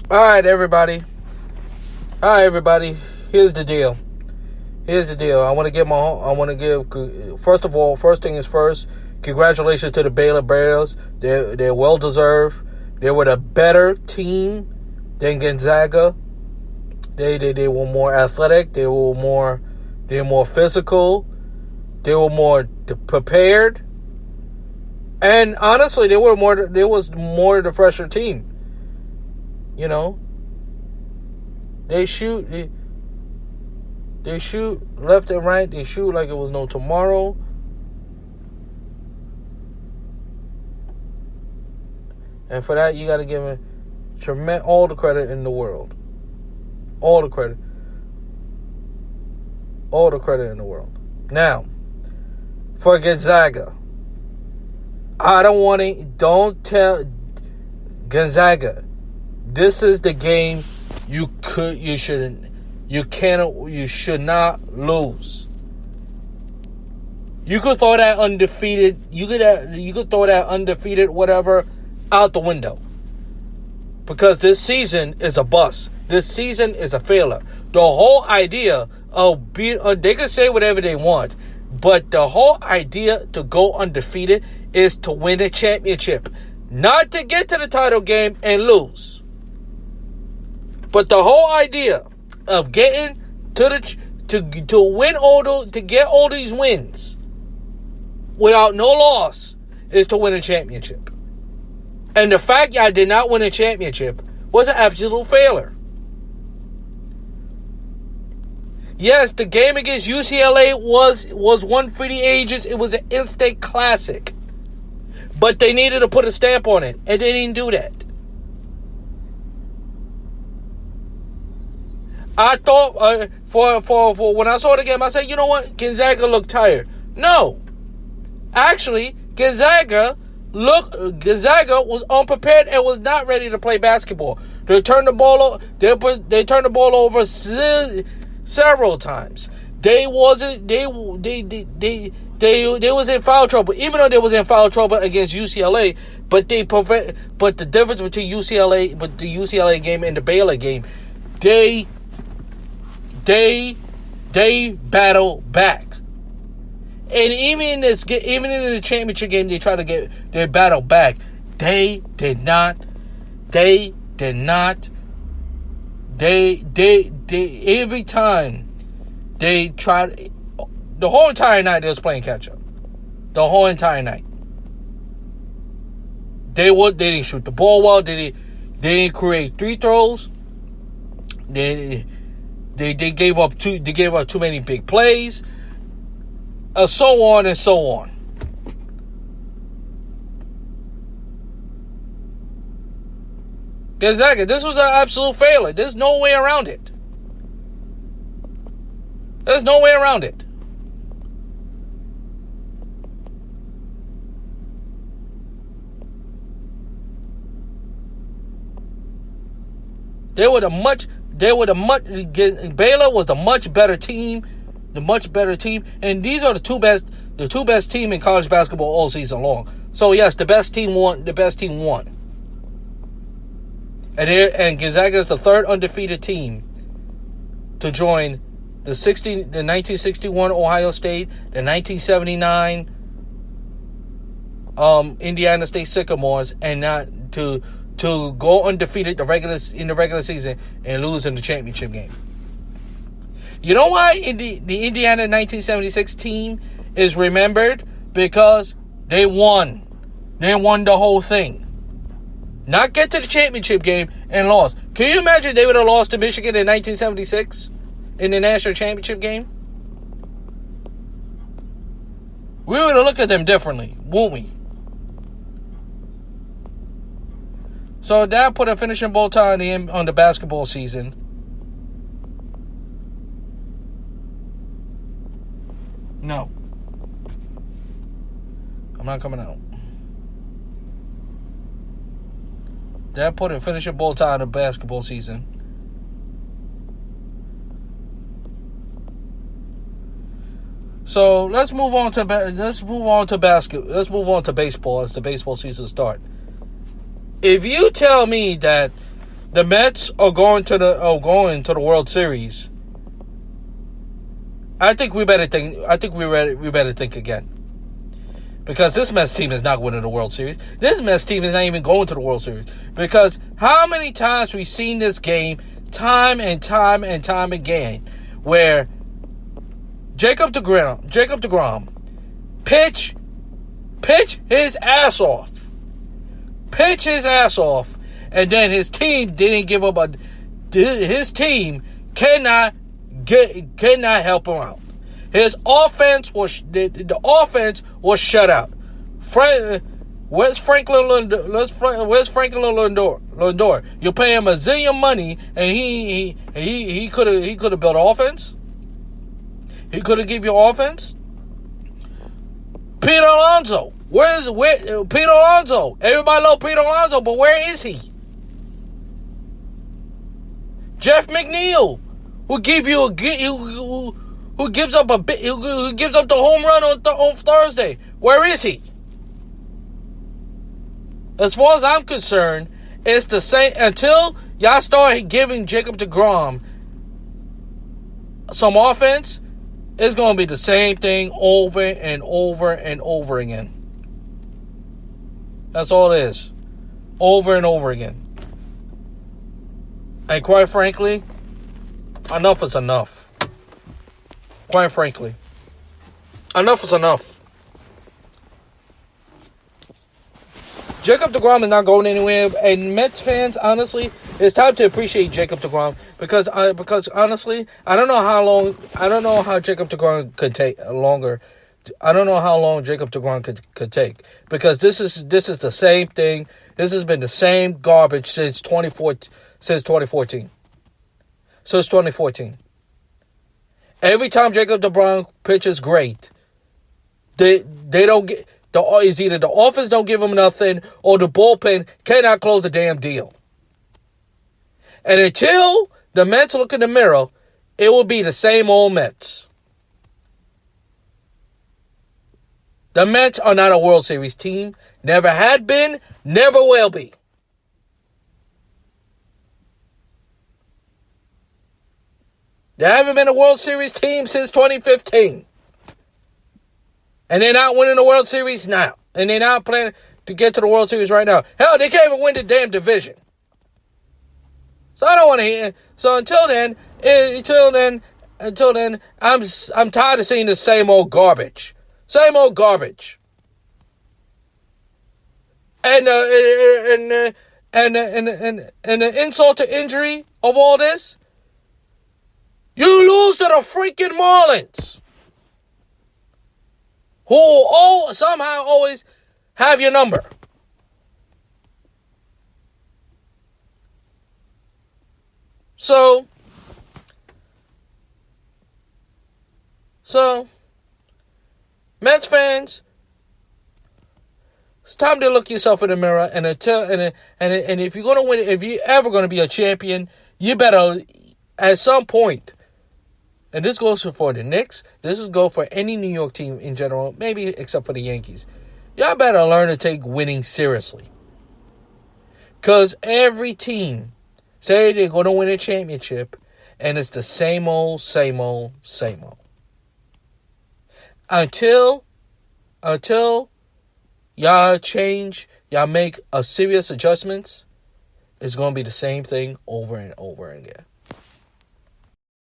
All right, everybody. Here's the deal. I want to give. First thing is first. Congratulations to the Baylor Bears. They're well deserved. They were the better team than Gonzaga. They were more athletic. They were more physical. They were more prepared. And honestly, there was more the fresher team. You know, they shoot left and right. They shoot like it was no tomorrow. And for that, you got to give him all the credit in the world. All the credit in the world. Now, for Gonzaga, don't tell Gonzaga, this is the game you should not lose. You could throw that undefeated, whatever, out the window. Because this season is a bust. This season is a failure. The whole idea of they can say whatever they want, but the whole idea to go undefeated is to win a championship, not to get to the title game and lose. But the whole idea of getting to win to get all these wins without no loss is to win a championship. And the fact y'all did not win a championship was an absolute failure. Yes, the game against UCLA was one for the ages. It was an instant classic. But they needed to put a stamp on it, and they didn't do that. I thought for when I saw the game, I said, you know what? Gonzaga looked tired. No. Actually, Gonzaga was unprepared and was not ready to play basketball. They turned the ball over several times. They was in foul trouble, even though they was in foul trouble against UCLA. But the difference between the UCLA game and the Baylor game, they battle back. And even in the championship game, they tried to get their battle back. They did not. Every time they tried, the whole entire night they was playing catch up. The whole entire night. They didn't shoot the ball well. They didn't create free throws. They gave up too many big plays. So on and so on. Gonzaga, this was an absolute failure. There's no way around it. Baylor was the much better team. And these are the two best team in college basketball all season long. So yes, the best team won. And Gonzaga is the third undefeated team to join the 1961 Ohio State, the 1979 Indiana State Sycamores, and not to go undefeated in the regular season and lose in the championship game. You know why the Indiana 1976 team is remembered? Because they won. They won the whole thing. Not get to the championship game and lost. Can you imagine they would have lost to Michigan in 1976 in the national championship game? We would have looked at them differently, won't we? So that put a finishing bow tie on the basketball season. No. I'm not coming out. That put a finishing bow tie on the basketball season. So let's move on to baseball as the baseball season starts. If you tell me that the Mets are going to the World Series, I think we better think. We better think again, because this Mets team is not winning the World Series. This Mets team is not even going to the World Series, because how many times we've seen this game, time and time and time again, where Jacob DeGrom pitch his ass off, and then his team didn't give up. His team cannot help him out. His offense was shut out. Where's Franklin Lindor? You pay him a zillion money, and he could have built offense. He could have give you offense. Pete Alonso. Where Pete Alonso? Everybody loves Pete Alonso, but where is he? Jeff McNeil, who gives up the home run on Thursday. Where is he? As far as I'm concerned, it's the same until y'all start giving Jacob DeGrom some offense. It's going to be the same thing over and over and over again. That's all it is. Over and over again. And quite frankly, enough is enough. Quite frankly. Enough is enough. Jacob DeGrom is not going anywhere, and Mets fans, honestly, it's time to appreciate Jacob DeGrom because honestly, I don't know how Jacob DeGrom could take longer. I don't know how long Jacob DeGrom could take, because this is the same thing. This has been the same garbage since 2014. Since 2014. Every time Jacob DeGrom pitches great, they don't get. Is either the offense don't give him nothing, or the bullpen cannot close the damn deal. And until the Mets look in the mirror, it will be the same old Mets. The Mets are not a World Series team. Never had been, never will be. They haven't been a World Series team since 2015. And they're not winning the World Series now. And they're not planning to get to the World Series right now. Hell, they can't even win the damn division. So I don't want to hear. So until then, I'm tired of seeing the same old garbage. Same old garbage. And the insult to injury of all this, you lose to the freaking Marlins, who somehow always have your number. So, Mets fans, it's time to look yourself in the mirror and if you're gonna win, if you're ever gonna be a champion, you better at some point. And this goes for the Knicks. This goes for any New York team in general, maybe except for the Yankees. Y'all better learn to take winning seriously. Because every team say they're going to win a championship, and it's the same old. Until y'all change, y'all make a serious adjustments, it's going to be the same thing over and over again.